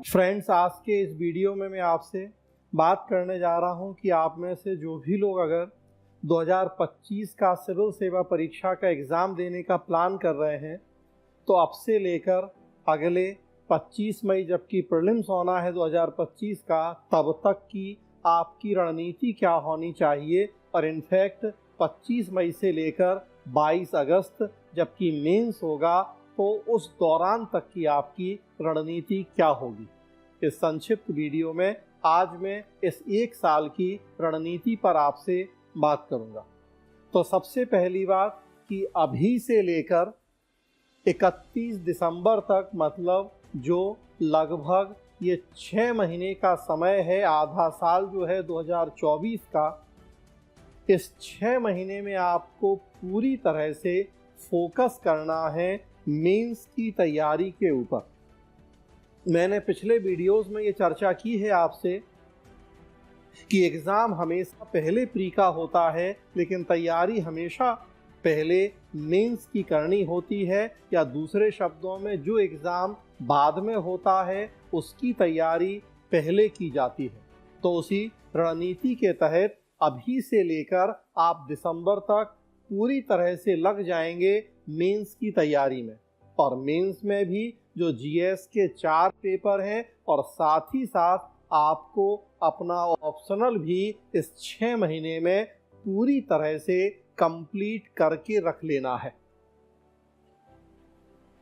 Friends, आज के इस वीडियो में मैं आपसे बात करने जा रहा हूं कि आप में से जो भी लोग अगर 2025 का सिविल सेवा परीक्षा का एग्ज़ाम देने का प्लान कर रहे हैं तो अब से लेकर अगले 25 मई जबकि प्रीलिम्स होना है 2025 का, तब तक की आपकी रणनीति क्या होनी चाहिए। और इनफैक्ट 25 मई से लेकर 22 अगस्त जबकि मेंस होगा तो उस दौरान तक की आपकी रणनीति क्या होगी। इस संक्षिप्त वीडियो में आज मैं इस एक साल की रणनीति पर आपसे बात करूंगा। तो सबसे पहली बात कि अभी से लेकर 31 दिसंबर तक, मतलब जो लगभग ये 6 महीने का समय है, आधा साल जो है 2024 का, इस 6 महीने में आपको पूरी तरह से फोकस करना है मेंस की तैयारी के ऊपर। मैंने पिछले वीडियोस में ये चर्चा की है आपसे कि एग्ज़ाम हमेशा पहले प्री का होता है, लेकिन तैयारी हमेशा पहले मेंस की करनी होती है, या दूसरे शब्दों में जो एग्ज़ाम बाद में होता है उसकी तैयारी पहले की जाती है। तो उसी रणनीति के तहत अभी से लेकर आप दिसंबर तक पूरी तरह से लग जाएंगे मेंस की तैयारी में। और मेंस में भी जो जीएस के 4 पेपर हैं और साथ ही साथ आपको अपना ऑप्शनल भी इस 6 महीने में पूरी तरह से कंप्लीट करके रख लेना है।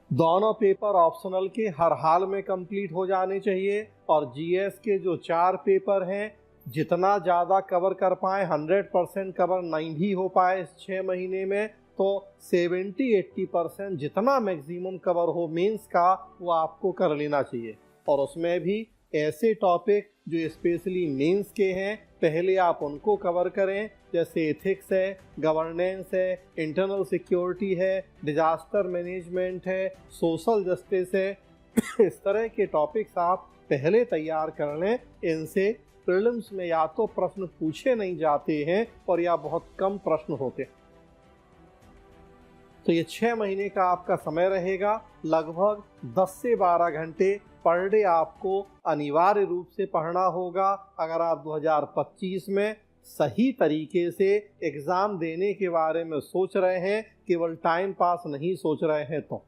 दोनों पेपर ऑप्शनल के हर हाल में कंप्लीट हो जाने चाहिए और जीएस के जो 4 पेपर हैं जितना ज़्यादा कवर कर पाए, 100% कवर नहीं भी हो पाए इस 6 महीने में, तो 70-80% जितना मैक्सिमम कवर हो मेंस का वो आपको कर लेना चाहिए। और उसमें भी ऐसे टॉपिक जो स्पेशली मेंस के हैं पहले आप उनको कवर करें, जैसे एथिक्स है, गवर्नेंस है, इंटरनल सिक्योरिटी है, डिजास्टर मैनेजमेंट है, सोशल जस्टिस है। इस तरह के टॉपिक्स आप पहले तैयार कर लें। इनसे प्रीलिम्स में या तो प्रश्न पूछे नहीं जाते हैं और या बहुत कम प्रश्न होते हैं। तो ये 6 महीने का आपका समय रहेगा। लगभग 10 से 12 घंटे पर डे आपको अनिवार्य रूप से पढ़ना होगा अगर आप 2025 में सही तरीके से एग्ज़ाम देने के बारे में सोच रहे हैं, केवल टाइम पास नहीं सोच रहे हैं। तो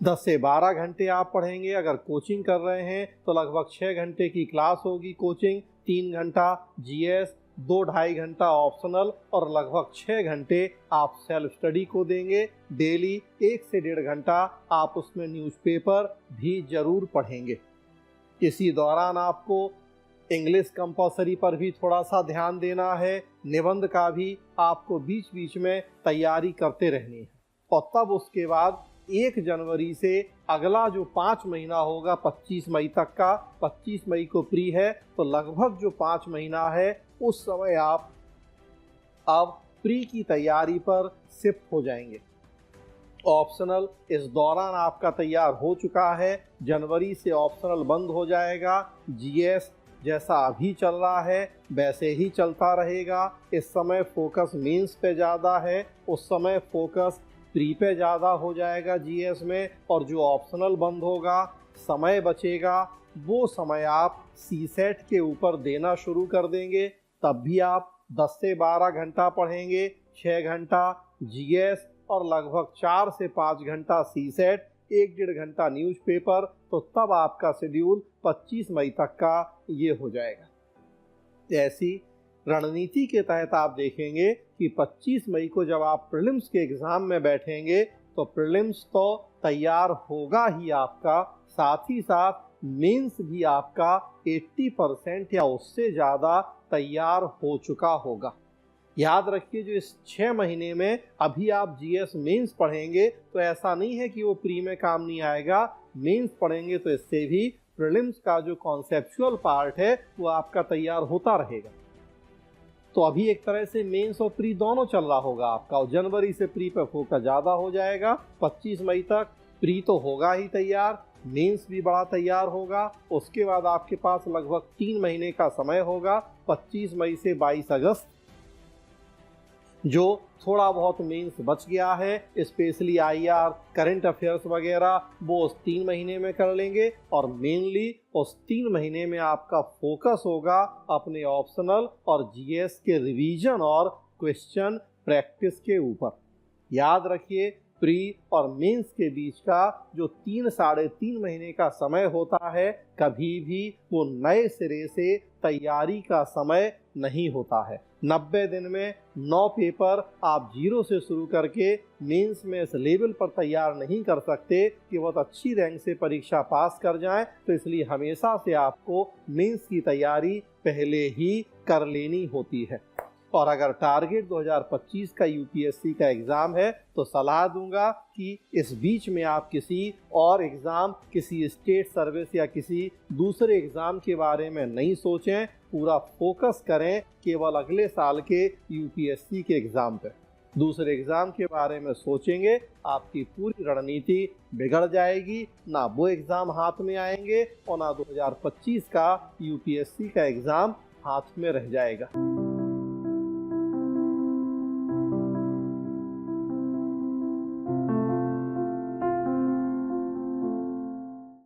10 से 12 घंटे आप पढ़ेंगे। अगर कोचिंग कर रहे हैं तो लगभग 6 घंटे की क्लास होगी कोचिंग, 3 घंटा जीएस, 2-2.5 घंटा ऑप्शनल और लगभग 6 घंटे आप सेल्फ स्टडी को देंगे। डेली 1 से 1.5 घंटा आप उसमें न्यूज़पेपर भी जरूर पढ़ेंगे। इसी दौरान आपको इंग्लिश कंपलसरी पर भी थोड़ा सा ध्यान देना है। निबंध का भी आपको बीच बीच में तैयारी करते रहनी है। और तब उसके बाद 1 जनवरी से अगला जो 5 महीना होगा 25 मई तक का, 25 मई को प्री है, तो लगभग जो 5 महीना है उस समय आप अब प्री की तैयारी पर शिफ्ट हो जाएंगे। ऑप्शनल इस दौरान आपका तैयार हो चुका है। जनवरी से ऑप्शनल बंद हो जाएगा। जीएस जैसा अभी चल रहा है वैसे ही चलता रहेगा। इस समय फोकस मेंस पे ज़्यादा है, उस समय फोकस प्री पे ज़्यादा हो जाएगा जीएस में। और जो ऑप्शनल बंद होगा, समय बचेगा, वो समय आप सीसेट के ऊपर देना शुरू कर देंगे। तब भी आप 10 से 12 घंटा पढ़ेंगे, 6 घंटा जीएस और लगभग 4 से 5 घंटा सीसेट, 1-1.5 घंटा न्यूज़पेपर। तो तब आपका शेड्यूल 25 मई तक का ये हो जाएगा। ऐसी रणनीति के तहत आप देखेंगे कि 25 मई को जब आप प्रीलिम्स के एग्ज़ाम में बैठेंगे तो प्रीलिम्स तो तैयार होगा ही आपका, साथ ही साथ मेंस भी आपका 80% या उससे ज़्यादा तैयार हो चुका होगा। याद रखिए, जो इस 6 महीने में अभी आप जीएस मेंस पढ़ेंगे तो ऐसा नहीं है कि वो प्री में काम नहीं आएगा। मेंस पढ़ेंगे तो इससे भी प्रीलिम्स का जो कॉन्सेप्चुअल पार्ट है वो आपका तैयार होता रहेगा। तो अभी एक तरह से मेंस और प्री दोनों चल रहा होगा आपका, और जनवरी से प्री पर फोकस ज़्यादा हो जाएगा। 25 मई तक प्री तो होगा ही तैयार, मेंस भी बड़ा तैयार होगा। उसके बाद आपके पास लगभग 3 महीने का समय होगा, 25 मई से 22 अगस्त, जो थोड़ा बहुत मेंस बच गया है, स्पेशली आईआर, करंट अफेयर्स वगैरह, वो उस 3 महीने में कर लेंगे और मेनली उस 3 महीने में आपका फोकस होगा अपने ऑप्शनल और जीएस के रिवीजन और क्वेश्चन प्रैक्टिस के ऊपर। याद रखिए, प्री और मेंस के बीच का जो 3-3.5 महीने का समय होता है, कभी भी वो नए सिरे से तैयारी का समय नहीं होता है। 90 दिन में 9 पेपर आप जीरो से शुरू करके मेंस में इस लेवल पर तैयार नहीं कर सकते कि बहुत अच्छी रैंक से परीक्षा पास कर जाएं। तो इसलिए हमेशा से आपको मेंस की तैयारी पहले ही कर लेनी होती है। और अगर टारगेट 2025 का यूपीएससी का एग्ज़ाम है तो सलाह दूंगा कि इस बीच में आप किसी और एग्ज़ाम, किसी स्टेट सर्विस या किसी दूसरे एग्ज़ाम के बारे में नहीं सोचें। पूरा फोकस करें केवल अगले साल के यूपीएससी के एग्ज़ाम पे। दूसरे एग्ज़ाम के बारे में सोचेंगे, आपकी पूरी रणनीति बिगड़ जाएगी। ना वो एग्ज़ाम हाथ में आएंगे और ना 2025 का यूपीएससी का एग्ज़ाम हाथ में रह जाएगा।